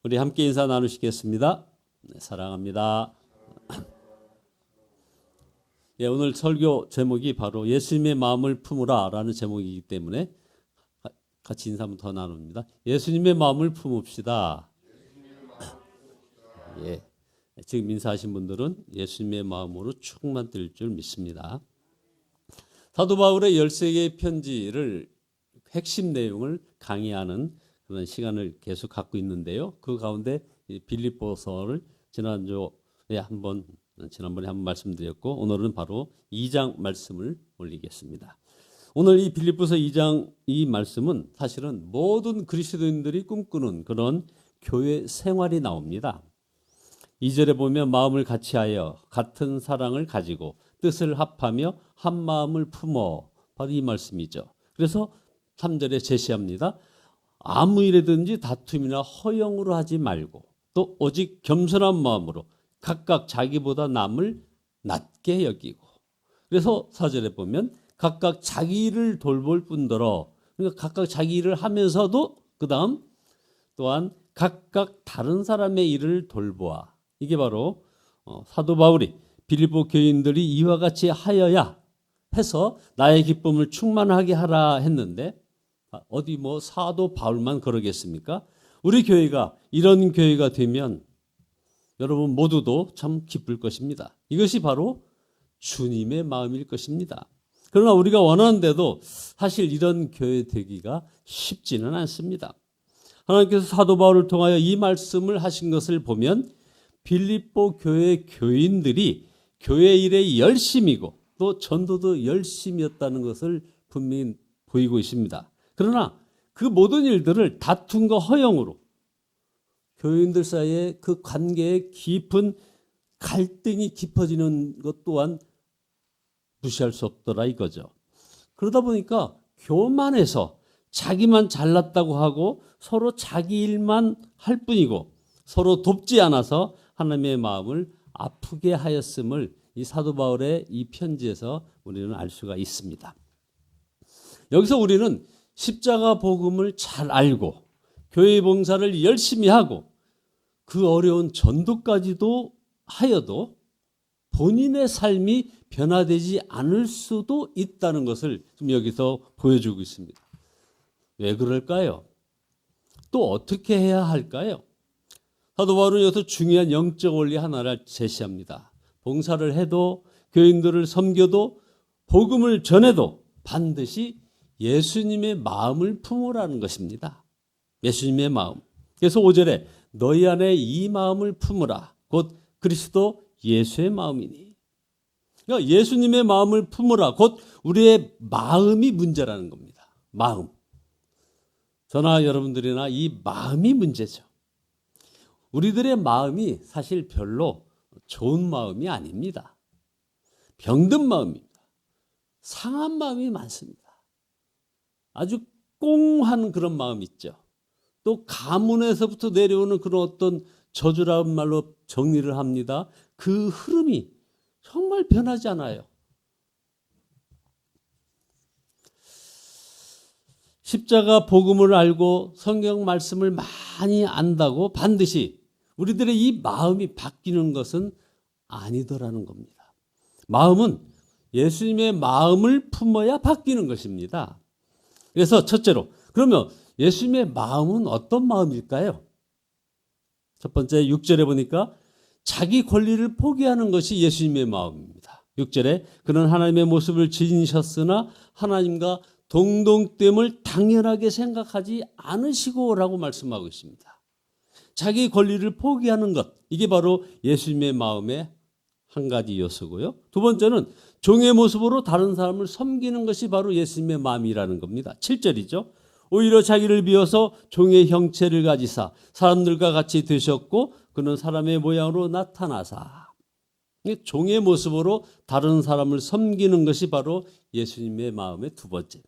우리 함께 인사 나누시겠습니다. 네, 사랑합니다. 예, 오늘 설교 제목이 바로 예수님의 마음을 품으라 라는 제목이기 때문에 같이 인사 한번 더 나눕니다. 예수님의 마음을 품읍시다. 예, 지금 인사하신 분들은 예수님의 마음으로 충만될 줄 믿습니다. 사도 바울의 13개의 편지를 핵심 내용을 강의하는 그런 시간을 계속 갖고 있는데요. 그 가운데 빌립보서를 지난번에 한번 말씀드렸고, 오늘은 바로 2장 말씀을 올리겠습니다. 오늘 이 빌립보서 2장 이 말씀은 사실은 모든 그리스도인들이 꿈꾸는 그런 교회 생활이 나옵니다. 2절에 보면 마음을 같이하여 같은 사랑을 가지고 뜻을 합하며 한 마음을 품어, 바로 이 말씀이죠. 그래서 3절에 제시합니다. 아무 일에든지 다툼이나 허영으로 하지 말고 또 오직 겸손한 마음으로 각각 자기보다 남을 낮게 여기고, 그래서 4절에 보면 각각 자기 일을 돌볼 뿐더러, 그러니까 각각 자기 일을 하면서도 그 다음 또한 각각 다른 사람의 일을 돌보아. 이게 바로 사도 바울이 빌립보 교인들이 이와 같이 하여야 해서 나의 기쁨을 충만하게 하라 했는데, 어디 사도 바울만 그러겠습니까? 우리 교회가 이런 교회가 되면 여러분 모두도 참 기쁠 것입니다. 이것이 바로 주님의 마음일 것입니다. 그러나 우리가 원하는데도 사실 이런 교회 되기가 쉽지는 않습니다. 하나님께서 사도 바울을 통하여 이 말씀을 하신 것을 보면 빌립보 교회 교인들이 교회 일에 열심이고 또 전도도 열심이었다는 것을 분명히 보이고 있습니다. 그러나 그 모든 일들을 다툼과 허영으로, 교인들 사이에 그 관계에 깊은 갈등이 깊어지는 것 또한 무시할 수 없더라 이거죠. 그러다 보니까 교만해서 자기만 잘났다고 하고 서로 자기 일만 할 뿐이고 서로 돕지 않아서 하나님의 마음을 아프게 하였음을 이 사도 바울의 이 편지에서 우리는 알 수가 있습니다. 여기서 우리는 십자가 복음을 잘 알고 교회 봉사를 열심히 하고 그 어려운 전도까지도 하여도 본인의 삶이 변화되지 않을 수도 있다는 것을 지금 여기서 보여주고 있습니다. 왜 그럴까요? 또 어떻게 해야 할까요? 사도 바울은 여기서 중요한 영적 원리 하나를 제시합니다. 봉사를 해도 교인들을 섬겨도 복음을 전해도 반드시 예수님의 마음을 품으라는 것입니다. 예수님의 마음. 그래서 5절에 너희 안에 이 마음을 품으라. 곧 그리스도 예수의 마음이니. 그러니까 예수님의 마음을 품으라. 곧 우리의 마음이 문제라는 겁니다. 마음. 저나 여러분들이나 이 마음이 문제죠. 우리들의 마음이 사실 별로 좋은 마음이 아닙니다. 병든 마음입니다. 상한 마음이 많습니다. 아주 꽁한 그런 마음 있죠. 또 가문에서부터 내려오는 그런 어떤 저주라는 말로 정리를 합니다. 그 흐름이 정말 변하지 않아요. 십자가 복음을 알고 성경 말씀을 많이 안다고 반드시 우리들의 이 마음이 바뀌는 것은 아니더라는 겁니다. 마음은 예수님의 마음을 품어야 바뀌는 것입니다. 그래서 첫째로, 그러면 예수님의 마음은 어떤 마음일까요? 첫 번째 6절에 보니까 자기 권리를 포기하는 것이 예수님의 마음입니다. 6절에 그는 하나님의 모습을 지니셨으나 하나님과 동등됨을 당연하게 생각하지 않으시고라고 말씀하고 있습니다. 자기 권리를 포기하는 것, 이게 바로 예수님의 마음의 한 가지 요소고요. 두 번째는 종의 모습으로 다른 사람을 섬기는 것이 바로 예수님의 마음이라는 겁니다. 7절이죠. 오히려 자기를 비워서 종의 형체를 가지사 사람들과 같이 되셨고 그는 사람의 모양으로 나타나사. 종의 모습으로 다른 사람을 섬기는 것이 바로 예수님의 마음의 두 번째.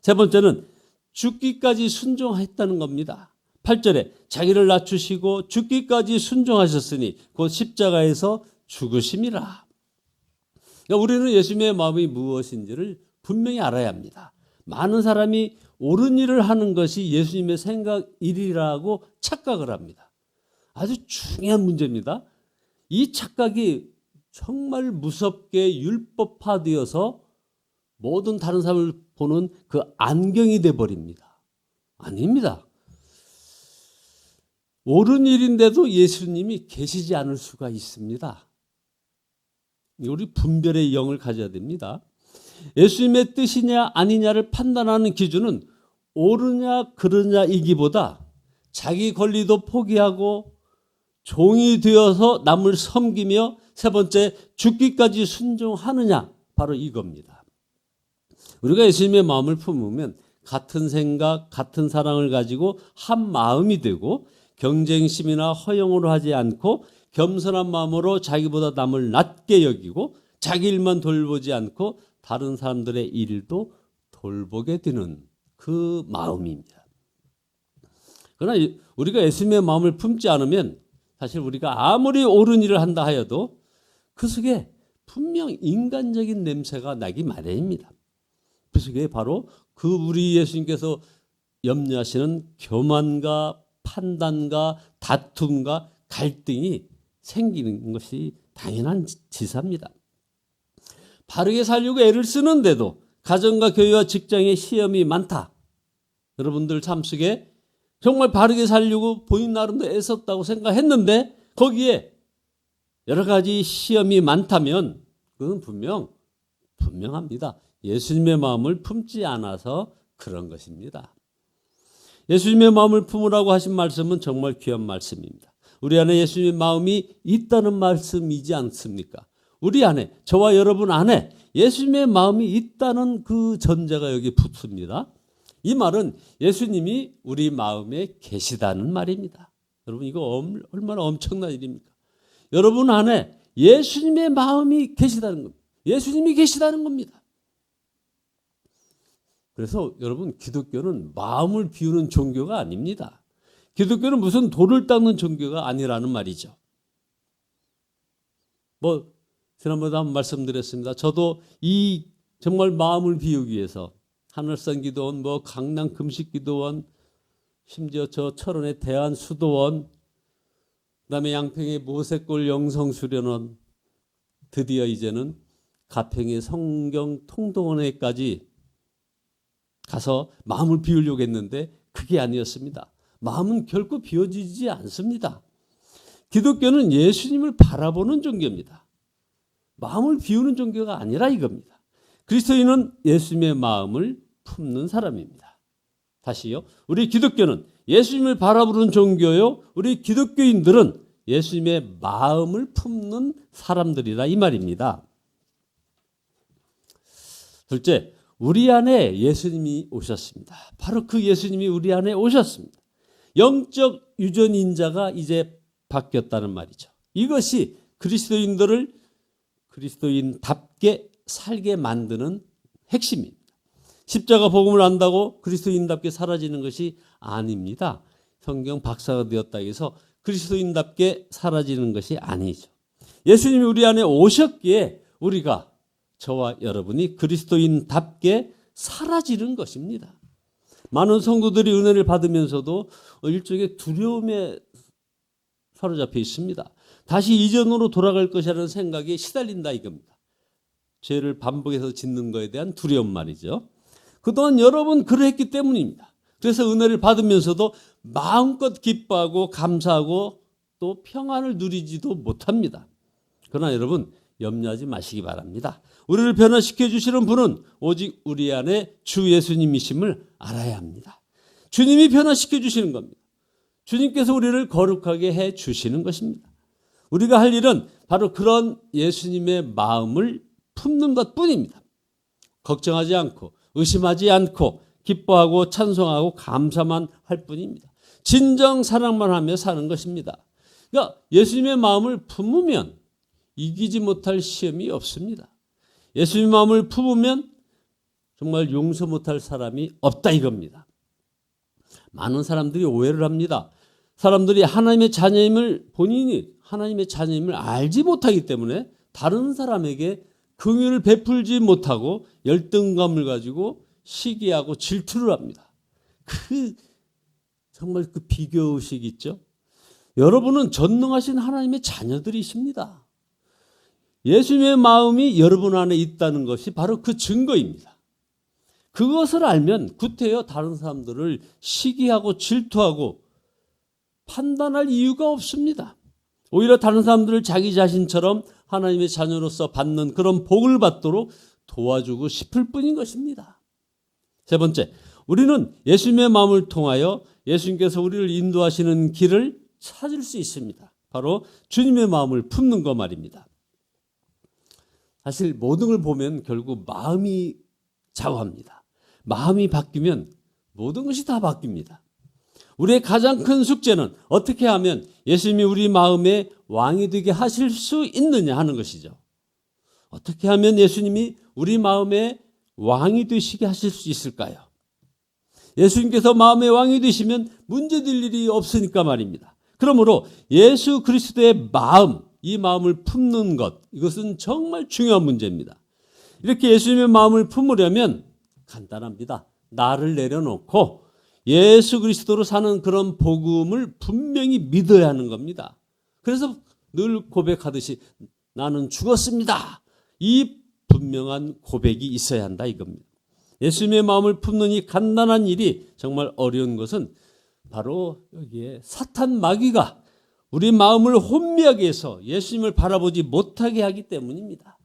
세 번째는 죽기까지 순종했다는 겁니다. 8절에 자기를 낮추시고 죽기까지 순종하셨으니 곧 십자가에서 죽으심이라. 그러니까 우리는 예수님의 마음이 무엇인지를 분명히 알아야 합니다. 많은 사람이 옳은 일을 하는 것이 예수님의 생각 일이라고 착각을 합니다. 아주 중요한 문제입니다. 이 착각이 정말 무섭게 율법화되어서 모든 다른 사람을 보는 그 안경이 돼버립니다. 아닙니다. 옳은 일인데도 예수님이 계시지 않을 수가 있습니다. 우리 분별의 영을 가져야 됩니다. 예수님의 뜻이냐 아니냐를 판단하는 기준은 옳으냐 그르냐이기보다 자기 권리도 포기하고 종이 되어서 남을 섬기며 세 번째 죽기까지 순종하느냐, 바로 이겁니다. 우리가 예수님의 마음을 품으면 같은 생각, 같은 사랑을 가지고 한 마음이 되고 경쟁심이나 허영으로 하지 않고 겸손한 마음으로 자기보다 남을 낮게 여기고 자기 일만 돌보지 않고 다른 사람들의 일도 돌보게 되는 그 마음입니다. 그러나 우리가 예수님의 마음을 품지 않으면 사실 우리가 아무리 옳은 일을 한다 하여도 그 속에 분명 인간적인 냄새가 나기 마련입니다. 그 속에 바로 그 우리 예수님께서 염려하시는 교만과 판단과 다툼과 갈등이 생기는 것이 당연한 지사입니다. 바르게 살려고 애를 쓰는데도 가정과 교회와 직장에 시험이 많다. 여러분들 삶 속에 정말 바르게 살려고 본인 나름대로 애썼다고 생각했는데 거기에 여러 가지 시험이 많다면 그건 분명합니다. 예수님의 마음을 품지 않아서 그런 것입니다. 예수님의 마음을 품으라고 하신 말씀은 정말 귀한 말씀입니다. 우리 안에 예수님의 마음이 있다는 말씀이지 않습니까? 우리 안에, 저와 여러분 안에 예수님의 마음이 있다는 그 전제가 여기 붙습니다. 이 말은 예수님이 우리 마음에 계시다는 말입니다. 여러분 이거 얼마나 엄청난 일입니까? 여러분 안에 예수님의 마음이 계시다는 겁니다. 예수님이 계시다는 겁니다. 그래서 여러분 기독교는 마음을 비우는 종교가 아닙니다. 기독교는 무슨 돌을 닦는 종교가 아니라는 말이죠. 지난번에 한번 말씀드렸습니다. 저도 이 정말 마음을 비우기 위해서 하늘산 기도원, 강남 금식 기도원, 심지어 저 철원의 대한 수도원, 그다음에 양평의 모세골 영성수련원, 드디어 이제는 가평의 성경 통독원회까지 가서 마음을 비우려고 했는데 그게 아니었습니다. 마음은 결코 비워지지 않습니다. 기독교는 예수님을 바라보는 종교입니다. 마음을 비우는 종교가 아니라 이겁니다. 그리스도인은 예수님의 마음을 품는 사람입니다. 다시요. 우리 기독교는 예수님을 바라보는 종교요. 우리 기독교인들은 예수님의 마음을 품는 사람들이라 이 말입니다. 둘째, 우리 안에 예수님이 오셨습니다. 바로 그 예수님이 우리 안에 오셨습니다. 영적 유전인자가 이제 바뀌었다는 말이죠. 이것이 그리스도인들을 그리스도인답게 살게 만드는 핵심입니다. 십자가 복음을 안다고 그리스도인답게 사라지는 것이 아닙니다. 성경 박사가 되었다 해서 그리스도인답게 사라지는 것이 아니죠. 예수님이 우리 안에 오셨기에 우리가 저와 여러분이 그리스도인답게 사라지는 것입니다. 많은 성도들이 은혜를 받으면서도 일종의 두려움에 사로잡혀 있습니다. 다시 이전으로 돌아갈 것이라는 생각에 시달린다 이겁니다. 죄를 반복해서 짓는 것에 대한 두려움 말이죠. 그동안 여러 번 그랬기 때문입니다. 그래서 은혜를 받으면서도 마음껏 기뻐하고 감사하고 또 평안을 누리지도 못합니다. 그러나 여러분 염려하지 마시기 바랍니다. 우리를 변화시켜 주시는 분은 오직 우리 안에 주 예수님이심을 알아야 합니다. 주님이 변화시켜 주시는 겁니다. 주님께서 우리를 거룩하게 해 주시는 것입니다. 우리가 할 일은 바로 그런 예수님의 마음을 품는 것뿐입니다. 걱정하지 않고 의심하지 않고 기뻐하고 찬송하고 감사만 할 뿐입니다. 진정 사랑만 하며 사는 것입니다. 그러니까 예수님의 마음을 품으면 이기지 못할 시험이 없습니다. 예수님의 마음을 품으면 정말 용서 못할 사람이 없다 이겁니다. 많은 사람들이 오해를 합니다. 사람들이 하나님의 자녀임을 본인이 하나님의 자녀임을 알지 못하기 때문에 다른 사람에게 긍휼을 베풀지 못하고 열등감을 가지고 시기하고 질투를 합니다. 정말 그 비교의식 있죠? 여러분은 전능하신 하나님의 자녀들이십니다. 예수님의 마음이 여러분 안에 있다는 것이 바로 그 증거입니다. 그것을 알면 구태여 다른 사람들을 시기하고 질투하고 판단할 이유가 없습니다. 오히려 다른 사람들을 자기 자신처럼 하나님의 자녀로서 받는 그런 복을 받도록 도와주고 싶을 뿐인 것입니다. 세 번째, 우리는 예수님의 마음을 통하여 예수님께서 우리를 인도하시는 길을 찾을 수 있습니다. 바로 주님의 마음을 품는 것 말입니다. 사실 모든 걸 보면 결국 마음이 좌우합니다. 마음이 바뀌면 모든 것이 다 바뀝니다. 우리의 가장 큰 숙제는 어떻게 하면 예수님이 우리 마음의 왕이 되게 하실 수 있느냐 하는 것이죠. 어떻게 하면 예수님이 우리 마음의 왕이 되시게 하실 수 있을까요? 예수님께서 마음의 왕이 되시면 문제될 일이 없으니까 말입니다. 그러므로 예수 그리스도의 마음, 이 마음을 품는 것, 이것은 정말 중요한 문제입니다. 이렇게 예수님의 마음을 품으려면 간단합니다. 나를 내려놓고 예수 그리스도로 사는 그런 복음을 분명히 믿어야 하는 겁니다. 그래서 늘 고백하듯이 나는 죽었습니다. 이 분명한 고백이 있어야 한다 이겁니다. 예수님의 마음을 품는 이 간단한 일이 정말 어려운 것은 바로 여기에 사탄 마귀가 우리 마음을 혼미하게 해서 예수님을 바라보지 못하게 하기 때문입니다.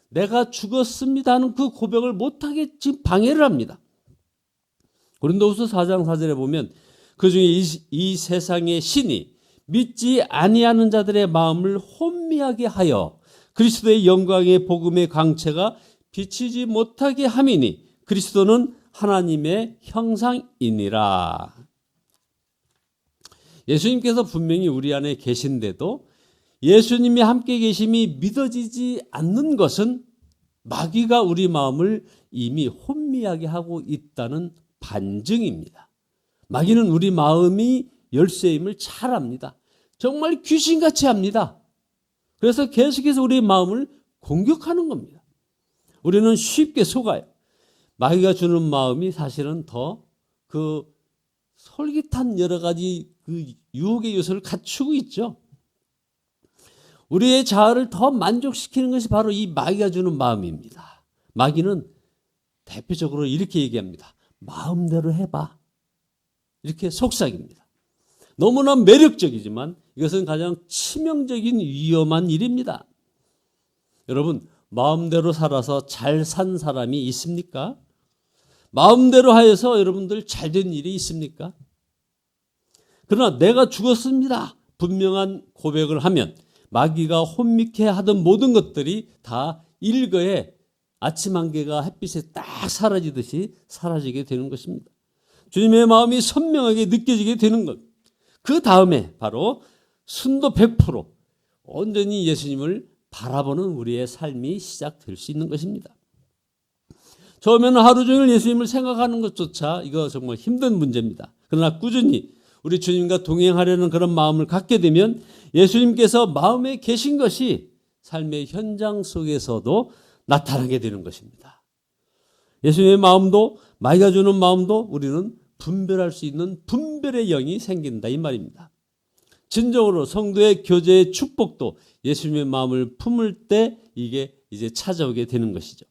내가 죽었습니다 하는 그 고백을 못하게 지금 방해를 합니다. 고린도후서 4장 4절에 보면 그중에 이 세상의 신이 믿지 아니하는 자들의 마음을 혼미하게 하여 그리스도의 영광의 복음의 광채가 비치지 못하게 함이니 그리스도는 하나님의 형상이니라. 예수님께서 분명히 우리 안에 계신데도 예수님이 함께 계심이 믿어지지 않는 것은 마귀가 우리 마음을 이미 혼미하게 하고 있다는 반증입니다. 마귀는 우리 마음이 열쇠임을 잘 압니다. 정말 귀신같이 합니다. 그래서 계속해서 우리 마음을 공격하는 겁니다. 우리는 쉽게 속아요. 마귀가 주는 마음이 사실은 더 그 솔깃한 여러 가지 그 유혹의 요소를 갖추고 있죠. 우리의 자아를 더 만족시키는 것이 바로 이 마귀가 주는 마음입니다. 마귀는 대표적으로 이렇게 얘기합니다. 마음대로 해봐. 이렇게 속삭입니다. 너무나 매력적이지만 이것은 가장 치명적인 위험한 일입니다. 여러분, 마음대로 살아서 잘 산 사람이 있습니까? 마음대로 하여서 여러분들 잘된 일이 있습니까? 그러나 내가 죽었습니다. 분명한 고백을 하면 마귀가 혼미케 하던 모든 것들이 다 일거에 아침 안개가 햇빛에 딱 사라지듯이 사라지게 되는 것입니다. 주님의 마음이 선명하게 느껴지게 되는 것. 그 다음에 바로 순도 100% 온전히 예수님을 바라보는 우리의 삶이 시작될 수 있는 것입니다. 처음에는 하루 종일 예수님을 생각하는 것조차 이거 정말 힘든 문제입니다. 그러나 꾸준히 우리 주님과 동행하려는 그런 마음을 갖게 되면 예수님께서 마음에 계신 것이 삶의 현장 속에서도 나타나게 되는 것입니다. 예수님의 마음도 마귀가 주는 마음도 우리는 분별할 수 있는 분별의 영이 생긴다 이 말입니다. 진정으로 성도의 교제의 축복도 예수님의 마음을 품을 때 이게 이제 찾아오게 되는 것이죠.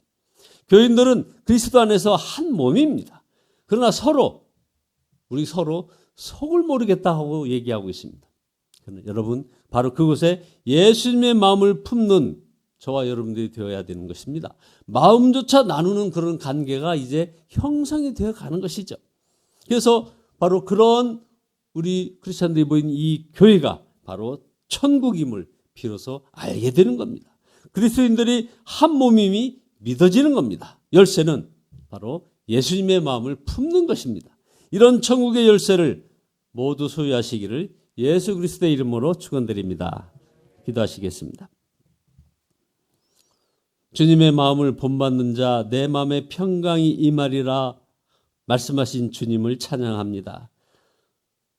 교인들은 그리스도 안에서 한 몸입니다. 그러나 우리 서로 속을 모르겠다 하고 얘기하고 있습니다. 그러나 여러분, 바로 그곳에 예수님의 마음을 품는 저와 여러분들이 되어야 되는 것입니다. 마음조차 나누는 그런 관계가 이제 형성이 되어 가는 것이죠. 그래서 바로 그런 우리 크리스찬들이 모인 이 교회가 바로 천국임을 비로소 알게 되는 겁니다. 그리스도인들이 한 몸임이 믿어지는 겁니다. 열쇠는 바로 예수님의 마음을 품는 것입니다. 이런 천국의 열쇠를 모두 소유하시기를 예수 그리스도의 이름으로 축원드립니다. 기도하시겠습니다. 주님의 마음을 본받는 자 내 마음에 평강이 임하리라 말씀하신 주님을 찬양합니다.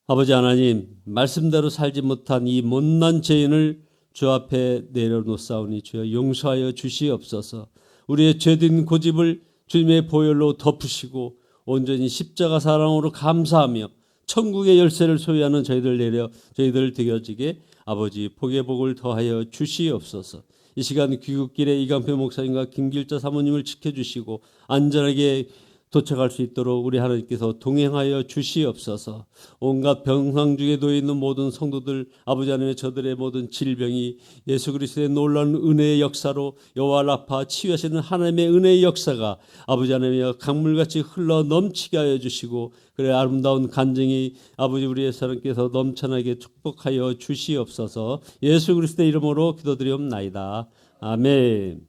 아버지 하나님, 말씀대로 살지 못한 이 못난 죄인을 주 앞에 내려놓사오니 주여 용서하여 주시옵소서. 우리의 죄된 고집을 주님의 보혈로 덮으시고 온전히 십자가 사랑으로 감사하며 천국의 열쇠를 소유하는 저희들 되어지게 아버지 복의 복을 더하여 주시옵소서. 이 시간 귀국길에 이강표 목사님과 김길자 사모님을 지켜주시고 안전하게 도착할 수 있도록 우리 하나님께서 동행하여 주시옵소서. 온갖 병상 중에 놓여 있는 모든 성도들 아버지 하나님의 저들의 모든 질병이 예수 그리스도의 놀라운 은혜의 역사로 여호와 라파 치유하시는 하나님의 은혜의 역사가 아버지 하나님의 강물같이 흘러 넘치게 하여 주시고 그래 아름다운 간증이 아버지 우리의 하나님께서 넘쳐나게 축복하여 주시옵소서. 예수 그리스도의 이름으로 기도드리옵나이다. 아멘.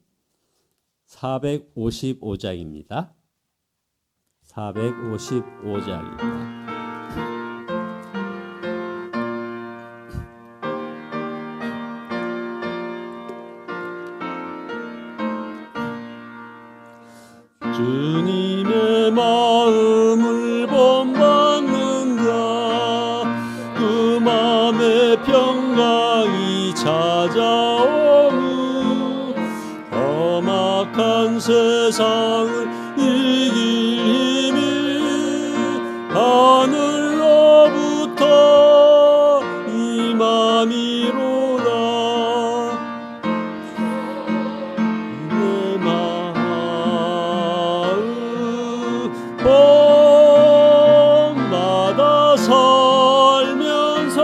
455장입니다. 455장입니다. 주님의 마음을 본받는 자, 그 마음의 평강이 찾아오니 험악한 세상을 이길 힘이 하늘로부터 임함이로다. 내 마음 봄마다 살면서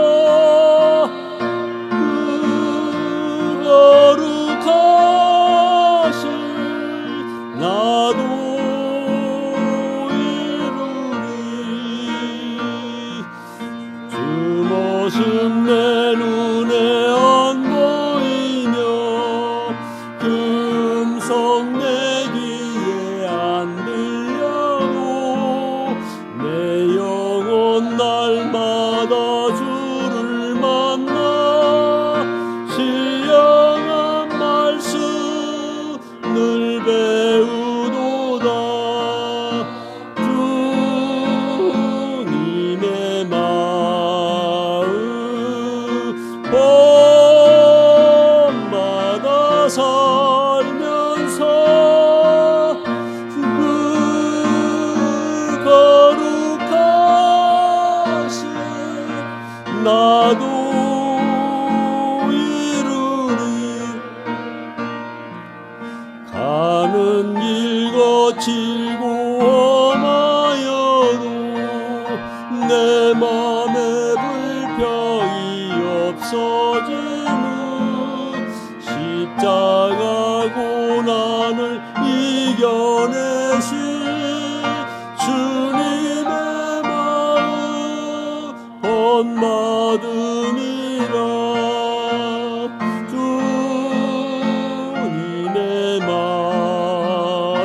거룩하신 나도 모습 내 눈에 안 보이며 금속 내 귀에 안 들려도 내 영혼 날마다 주를 만나 신령한 말씀을 배우도다. 주님의 봄마다 살면서 그 거룩하신 나도 이루리. 가는 길 거칠고 험하여도 내 맘에 불평이 없어지는 십자가 고난을 이겨내신 주님의 마음 본받음이라. 주님의 마음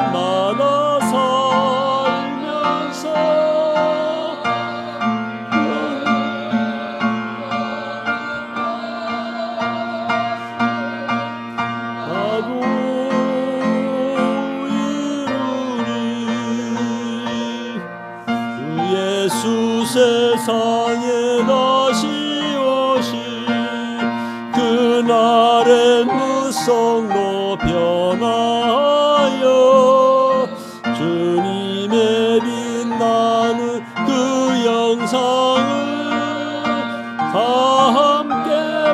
봄마다 살면서 나도 이루리. 예수 세상에 다시 오시 그날의 무성로 변하여 주님의 빛나는 그 영상을 다 함께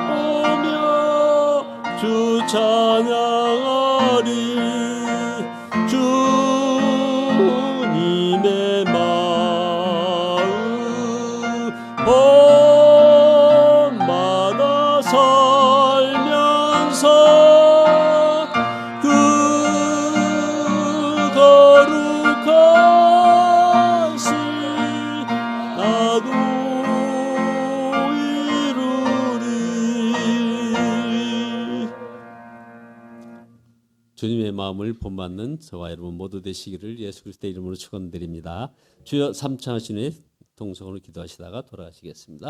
보며 주 찬양하리. 주님의 마음 봄마다 살면서 그 거룩하신 나도 이루리. 주님의 마음을 본받는 저와 여러분 모두 되시기를 예수 그리스도의 이름으로 축원드립니다. 주여 삼창하시는 동성으로 기도하시다가 돌아가시겠습니다.